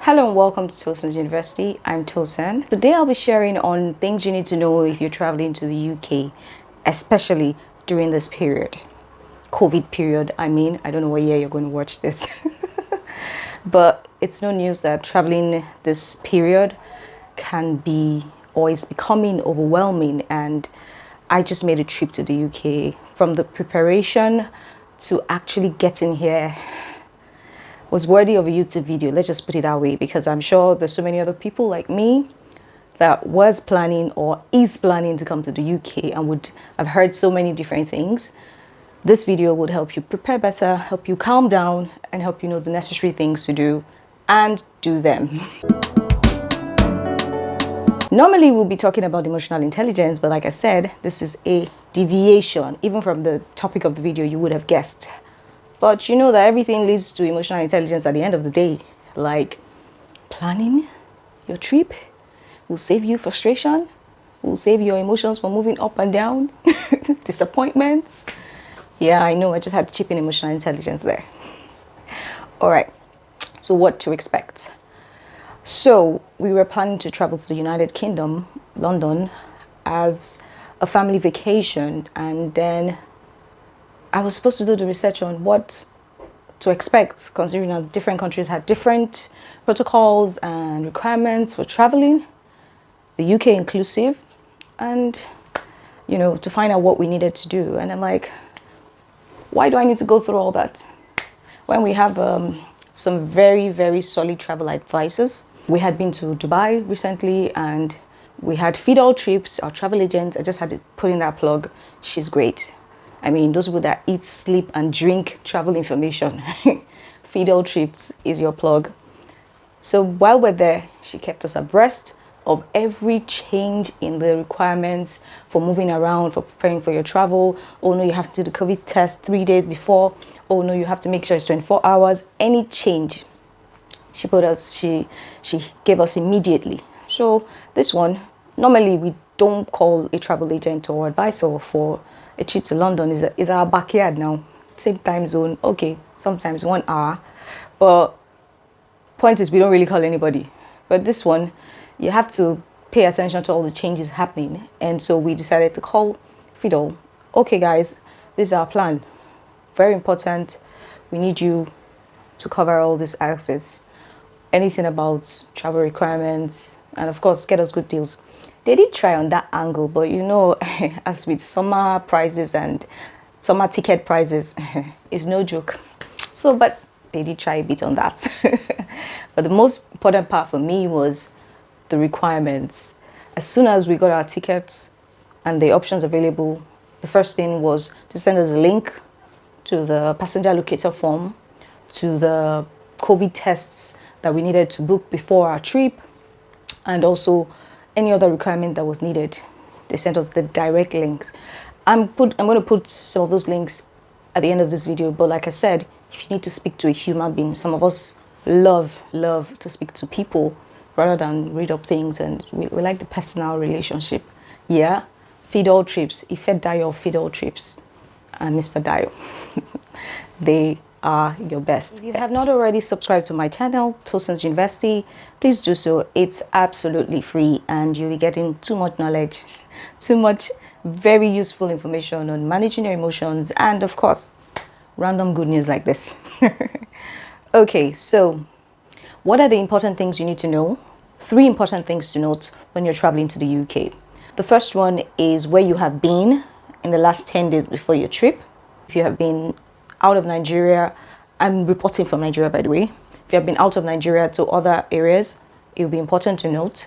Hello and welcome to Tosin's University. I'm Tosin. Today I'll be sharing on things you need to know if you're traveling to the UK, especially during this period. COVID period, I mean. I don't know what year you're going to watch this. But it's no news that traveling this period can be or is becoming overwhelming, and I just made a trip to the UK. From the preparation to actually getting here was worthy of a YouTube video, let's just put it that way, because I'm sure there's so many other people like me that was planning or is planning to come to the UK and would have heard so many different things. This video would help you prepare better, help you calm down, and help you know the necessary things to do and do them. Normally we'll be talking about emotional intelligence, but like I said, this is a deviation even from the topic of the video, you would have guessed. But you know that everything leads to emotional intelligence at the end of the day. Like planning your trip will save you frustration, will save your emotions from moving up and down, disappointments. Yeah, I know, I just had to chip in emotional intelligence there. All right, so what to expect? So we were planning to travel to the United Kingdom, London, as a family vacation, and then I was supposed to do the research on what to expect, considering that different countries had different protocols and requirements for traveling, the UK inclusive, and you know, to find out what we needed to do. And I'm like, why do I need to go through all that when we have some very solid travel advices? We had been to Dubai recently and we had Feed All Trips, our travel agent. I just had to put in that plug. She's great. I mean, those people that eat, sleep, and drink travel information. Feed All Trips is your plug. So while we're there, she kept us abreast of every change in the requirements for moving around, for preparing for your travel. Oh no, you have to do the COVID test 3 days before. Oh no, you have to make sure it's 24 hours. Any change, she gave us immediately. So this one, normally we don't call a travel agent or advisor for a trip to London. Is our backyard now, same time zone, okay, sometimes 1 hour, but point is we don't really call anybody. But this one, you have to pay attention to all the changes happening, and so we decided to call Fiddle. Okay guys, this is our plan, very important, we need you to cover all these access, anything about travel requirements, and of course get us good deals. They did try on that angle, but you know, as with summer prices and summer ticket prices, it's no joke. So, but they did try a bit on that. But the most important part for me was the requirements. As soon as we got our tickets and the options available, the first thing was to send us a link to the passenger locator form, to the COVID tests that we needed to book before our trip, and also any other requirement that was needed. They sent us the direct links. I'm going to put some of those links at the end of this video, but like I said, if you need to speak to a human being, some of us love to speak to people rather than read up things, and we like the personal relationship. Yeah, Feed All Trips, Ife Dayo Feed All Trips, and Mr. Dayo. They are your best. If you have not already subscribed to my channel, Tosin's University, please do so. It's absolutely free and you'll be getting too much knowledge, too much very useful information on managing your emotions, and of course, random good news like this. Okay, so what are the important things you need to know? 3 important things to note when you're traveling to the UK. The first one is where you have been in the last 10 days before your trip. If you have been out of Nigeria, I'm reporting from Nigeria by the way. If you have been out of Nigeria to other areas, it will be important to note.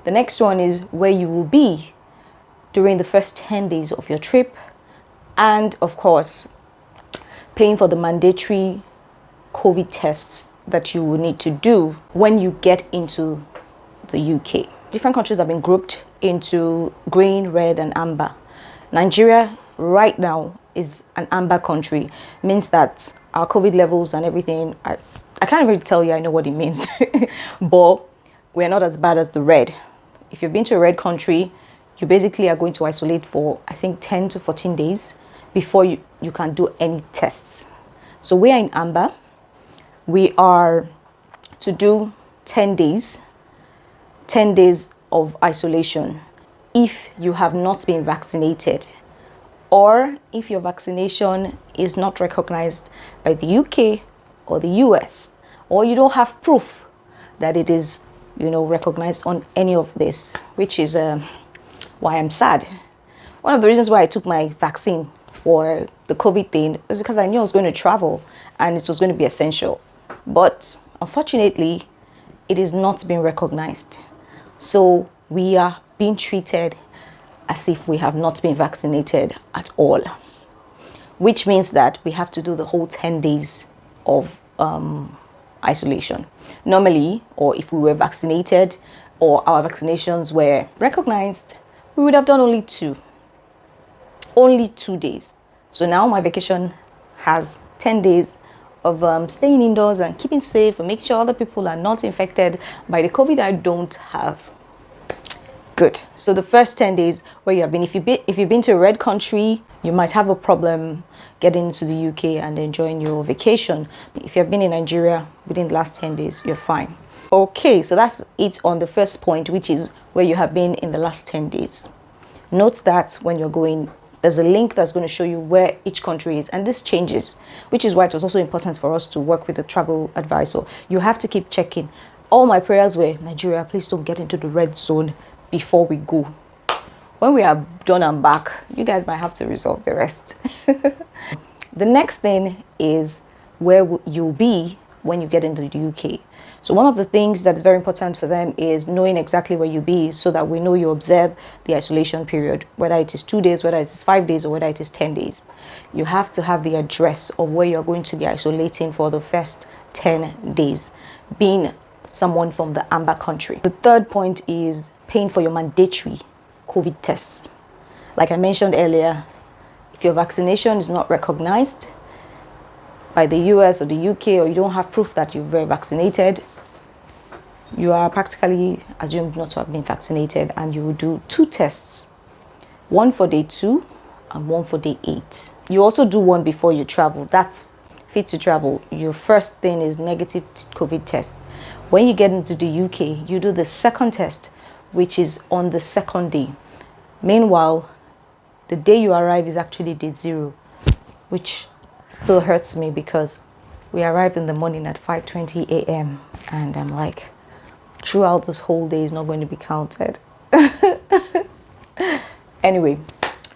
The next one is where you will be during the first 10 days of your trip, and of course, paying for the mandatory COVID tests that you will need to do when you get into the UK. Different countries have been grouped into green, red, and amber. Nigeria right now is an amber country, means that our COVID levels and everything, I can't really tell you, I know what it means, but we're not as bad as the red. If you've been to a red country, you basically are going to isolate for, I think, 10 to 14 days before you can do any tests. So we are in amber. We are to do 10 days, 10 days of isolation if you have not been vaccinated, or if your vaccination is not recognized by the UK or the US, or you don't have proof that it is, recognized on any of this, which is why I'm sad. One of the reasons why I took my vaccine for the COVID thing is because I knew I was going to travel and it was going to be essential. But unfortunately, it is not being recognized. So we are being treated as if we have not been vaccinated at all, which means that we have to do the whole 10 days of isolation. Normally, or if we were vaccinated or our vaccinations were recognized, we would have done only 2 days. So now my vacation has 10 days of staying indoors and keeping safe and making sure other people are not infected by the COVID I don't have. Good. So the first 10 days where you have been, if you've been to a red country, you might have a problem getting into the UK and enjoying your vacation. If you have been in Nigeria within the last 10 days, you're fine. Okay, so that's it on the first point, which is where you have been in the last 10 days. Note that when you're going, there's a link that's going to show you where each country is, and this changes, which is why it was also important for us to work with a travel advisor. You have to keep checking. All my prayers were, Nigeria, please don't get into the red zone before we go. When we are done and back, you guys might have to resolve the rest. The next thing is where you'll be when you get into the UK. So one of the things that is very important for them is knowing exactly where you'll be, so that we know you observe the isolation period, whether it is 2 days, whether it is 5 days, or whether it is 10 days. You have to have the address of where you're going to be isolating for the first 10 days, being someone from the amber country. The third point is paying for your mandatory COVID tests. Like I mentioned earlier, if your vaccination is not recognized by the US or the UK, or you don't have proof that you've been vaccinated, you are practically assumed not to have been vaccinated, and you will do 2 tests, one for day 2 and one for day 8. You also do one before you travel. That's fit to travel. Your first thing is negative COVID test. When you get into the UK, you do the second test, which is on the second day. Meanwhile, the day you arrive is actually day 0, which still hurts me because we arrived in the morning at 5:20 a.m. and I'm like, throughout this whole day is not going to be counted. Anyway,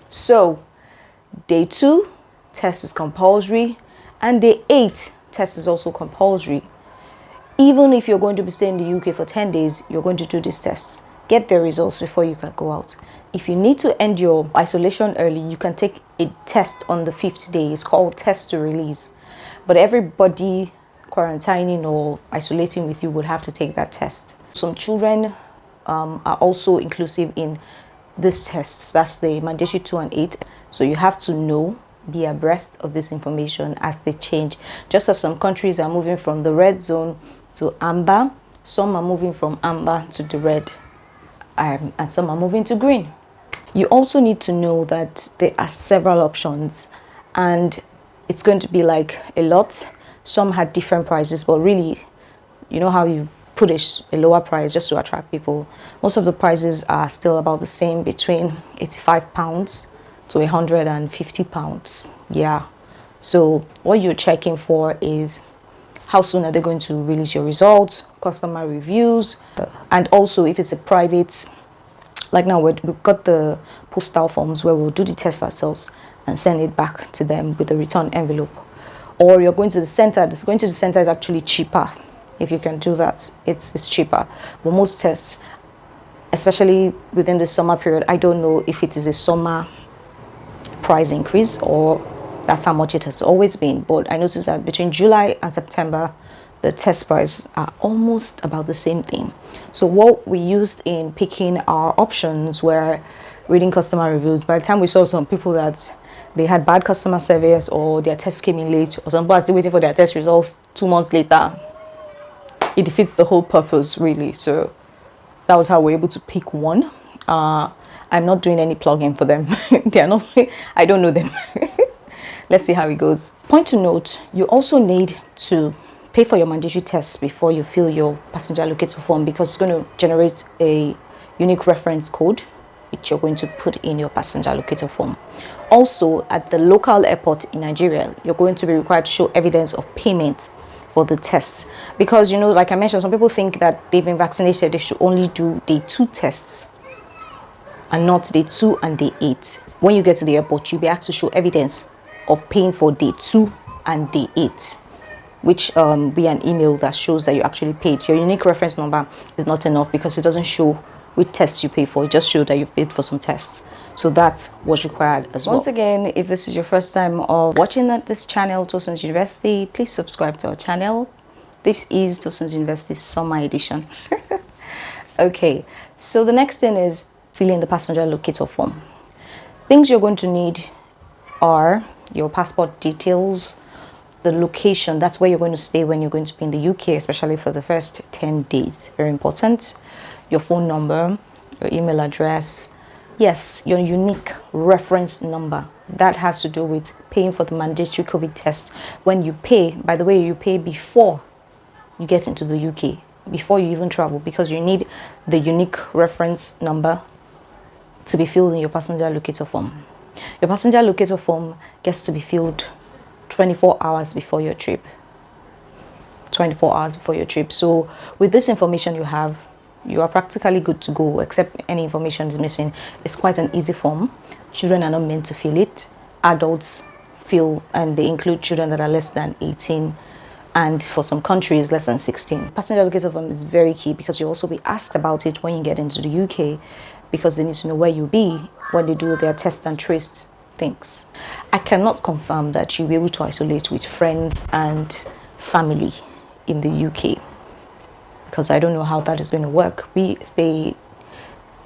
so day 2 test is compulsory, and day 8 test is also compulsory. Even if you're going to be staying in the UK for 10 days, you're going to do these tests. Get the results before you can go out. If you need to end your isolation early, you can take a test on the 5th day. It's called test to release. But everybody quarantining or isolating with you would have to take that test. Some children are also inclusive in these tests. That's the mandatory 2 and 8. So you have to know, be abreast of this information as they change. Just as some countries are moving from the red zone to amber, some are moving from amber to the red, and some are moving to green. You also need to know that there are several options, and it's going to be like a lot. Some had different prices, but really, you know how you put a lower price just to attract people. Most of the prices are still about the same, between £85 to £150. Yeah. So what you're checking for is how soon are they going to release your results, customer reviews, and also if it's a private, like now we've got the postal forms where we'll do the test ourselves and send it back to them with a return envelope. Or you're going to the center. Going to the center is actually cheaper. If you can do that, it's cheaper. But most tests, especially within the summer period, I don't know if it is a summer price increase or that's how much it has always been. But I noticed that between July and September, the test prices are almost about the same thing. So what we used in picking our options were reading customer reviews. By the time we saw some people that they had bad customer service, or their test came in late, or some people are still waiting for their test results 2 months later, it defeats the whole purpose, really. So that was how we're able to pick one. I'm not doing any plugging for them. They are not, I don't know them. Let's see how it goes. Point to note, you also need to pay for your mandatory tests before you fill your passenger locator form, because it's going to generate a unique reference code which you're going to put in your passenger locator form. Also, at the local airport in Nigeria, you're going to be required to show evidence of payment for the tests, because, you know, like I mentioned, some people think that they've been vaccinated, they should only do day 2 tests and not day 2 and day 8. When you get to the airport, you'll be asked to show evidence of paying for day 2 and day 8, which be an email that shows that you actually paid. Your unique reference number is not enough because it doesn't show which tests you pay for. It just shows that you've paid for some tests. So that's what's required as well. Once again, if this is your first time of watching this channel, Tosin's University, please subscribe to our channel. This is Tosin's University Summer Edition. Okay, so the next thing is filling the passenger locator form. Things you're going to need are your passport details, the location, that's where you're going to stay when you're going to be in the UK, especially for the first 10 days. Very important. Your phone number, your email address, yes, your unique reference number. That has to do with paying for the mandatory COVID test. When you pay, by the way, you pay before you get into the UK, before you even travel, because you need the unique reference number to be filled in your passenger locator form. Your passenger locator form gets to be filled 24 hours before your trip. 24 hours before your trip. So with this information you are practically good to go, except any information is missing. It's quite an easy form. Children are not meant to fill it. Adults fill, and they include children that are less than 18, and for some countries less than 16. Passenger locator form is very key because you'll also be asked about it when you get into the UK, because they need to know where you'll be when they do their test and trace things. I cannot confirm that you'll be able to isolate with friends and family in the UK, because I don't know how that is going to work. We stay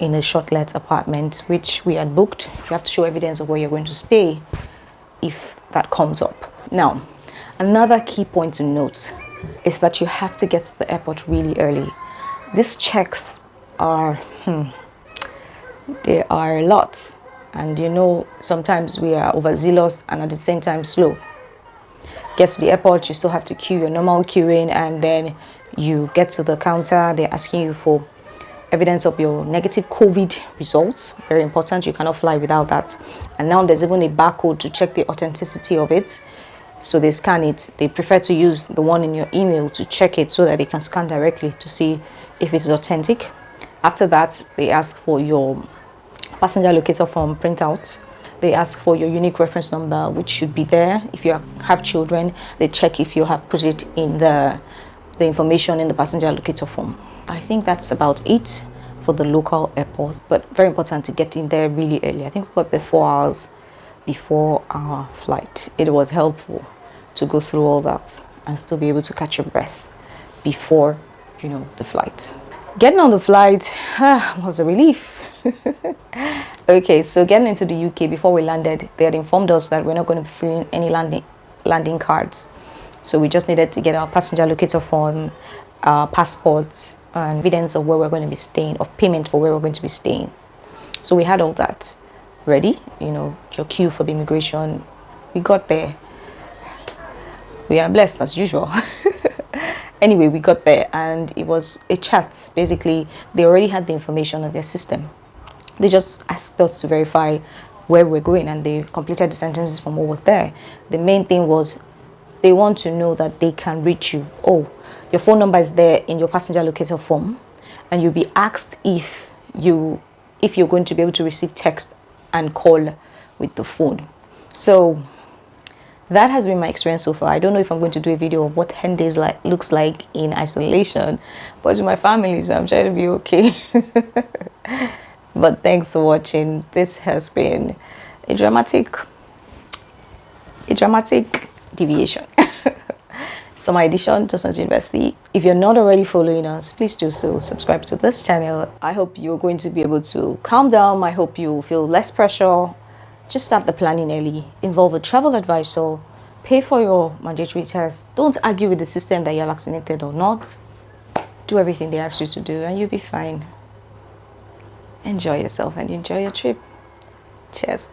in a short-let apartment which we had booked. You have to show evidence of where you're going to stay if that comes up. Now, another key point to note is that you have to get to the airport really early. These checks are they are a lot, and you know, sometimes we are overzealous and at the same time slow. Get to the airport, you still have to queue your normal queuing, and then you get to the counter, they're asking you for evidence of your negative COVID results. Very important, you cannot fly without that. And now there's even a barcode to check the authenticity of it. So they scan it. They prefer to use the one in your email to check it so that they can scan directly to see if it's authentic. After that, they ask for your passenger locator form printout. They ask for your unique reference number, which should be there. If you have children, they check if you have put it in the information in the passenger locator form. I think that's about it for the local airport, but very important to get in there really early. I think we got there 4 hours before our flight. It was helpful to go through all that and still be able to catch your breath before, you know, the flight. Getting on the flight was a relief. Okay, so getting into the UK, before we landed, they had informed us that we're not going to be filling any landing cards. So we just needed to get our passenger locator form, our passports, and evidence of where we're going to be staying, of payment for where we're going to be staying. So we had all that ready, you know, your queue for the immigration. We got there. We are blessed as usual. Anyway, we got there and it was a chat. Basically, they already had the information on their system. They just asked us to verify where we're going, and they completed the sentences from what was there. The main thing was they want to know that they can reach you. Oh, your phone number is there in your passenger locator form, and you'll be asked if you're going to be able to receive text and call with the phone. So that has been my experience so far. I don't know if I'm going to do a video of what 10 days looks like in isolation, but with my family, so I'm trying to be okay. But thanks for watching. This has been a dramatic deviation. Summer edition, Tosin's University. If you're not already following us, please do so. Subscribe to this channel. I hope you're going to be able to calm down. I hope you feel less pressure. Just start the planning early. Involve a travel advisor. Pay for your mandatory test. Don't argue with the system that you're vaccinated or not. Do everything they ask you to do and you'll be fine. Enjoy yourself and enjoy your trip. Cheers.